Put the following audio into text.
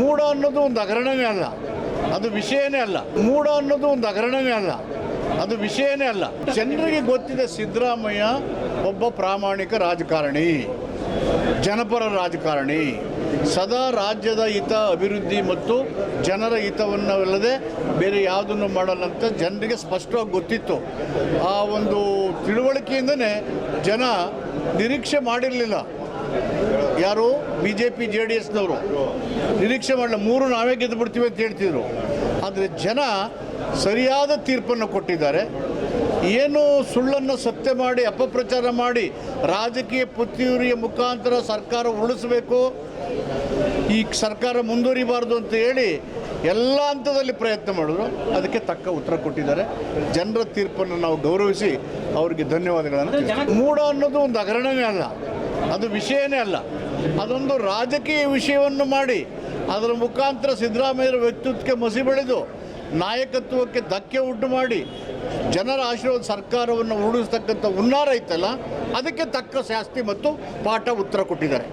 ಮೂಢ ಅನ್ನೋದು ಒಂದು ಹಗರಣವೇ ಅಲ್ಲ, ಅದು ವಿಷಯನೇ ಅಲ್ಲ. ಮೂಢ ಅನ್ನೋದು ಒಂದು ಹಗರಣವೇ ಅಲ್ಲ, ಅದು ವಿಷಯನೇ ಅಲ್ಲ. ಜನರಿಗೆ ಗೊತ್ತಿದೆ ಸಿದ್ದರಾಮಯ್ಯ ಒಬ್ಬ ಪ್ರಾಮಾಣಿಕ ರಾಜಕಾರಣಿ, ಜನಪರ ರಾಜಕಾರಣಿ, ಸದಾ ರಾಜ್ಯದ ಹಿತ, ಅಭಿವೃದ್ಧಿ ಮತ್ತು ಜನರ ಹಿತವನ್ನಲ್ಲದೆ ಬೇರೆ ಯಾವುದನ್ನು ಮಾಡಲ್ಲ ಅಂತ ಜನರಿಗೆ ಸ್ಪಷ್ಟವಾಗಿ ಗೊತ್ತಿತ್ತು. ಆ ಒಂದು ತಿಳುವಳಿಕೆಯಿಂದನೇ ಜನ ನಿರೀಕ್ಷೆ ಮಾಡಿರಲಿಲ್ಲ. ಯಾರು BJP JDSನವರು ನಿರೀಕ್ಷೆ ಮಾಡಲಿಲ್ಲ. 3 ನಾವೇ ಗೆದ್ದು ಬಿಡ್ತೀವಿ ಅಂತ ಹೇಳ್ತಿದ್ರು. ಆದರೆ ಜನ ಸರಿಯಾದ ತೀರ್ಪನ್ನು ಕೊಟ್ಟಿದ್ದಾರೆ. ಏನು ಸುಳ್ಳನ್ನು ಸತ್ಯ ಮಾಡಿ ಅಪಪ್ರಚಾರ ಮಾಡಿ ರಾಜಕೀಯ ಪುತ್ತಿಯೂರಿಯ ಮುಖಾಂತರ ಸರ್ಕಾರ ಉಳಿಸಬೇಕು, ಈ ಸರ್ಕಾರ ಮುಂದುವರಿಬಾರ್ದು ಅಂತ ಹೇಳಿ ಎಲ್ಲ ಹಂತದಲ್ಲಿ ಪ್ರಯತ್ನ ಮಾಡಿದ್ರು. ಅದಕ್ಕೆ ತಕ್ಕ ಉತ್ತರ ಕೊಟ್ಟಿದ್ದಾರೆ. ಜನರ ತೀರ್ಪನ್ನು ನಾವು ಗೌರವಿಸಿ ಅವರಿಗೆ ಧನ್ಯವಾದಗಳನ್ನು. ಮೂಢ ಅನ್ನೋದು ಒಂದು ಹಗರಣವೇ ಅಲ್ಲ, ಅದು ವಿಷಯನೇ ಅಲ್ಲ. ಅದೊಂದು ರಾಜಕೀಯ ವಿಷಯವನ್ನು ಮಾಡಿ ಅದರ ಮುಖಾಂತರ ಸಿದ್ದರಾಮಯ್ಯರ ವ್ಯಕ್ತಿತ್ವಕ್ಕೆ ಮಸಿ ಬೆಳೆದು ನಾಯಕತ್ವಕ್ಕೆ ಧಕ್ಕೆ ಉಂಟು ಮಾಡಿ ಜನರ ಆಶೀರ್ವಾದ ಸರ್ಕಾರವನ್ನು ಉರುಳಿಸ್ತಕ್ಕಂಥ ಹುನ್ನಾರ ಇತ್ತಲ್ಲ, ಅದಕ್ಕೆ ತಕ್ಕ ಶಾಸ್ತಿ ಮತ್ತು ಪಾಠ ಉತ್ತರ ಕೊಟ್ಟಿದ್ದಾರೆ.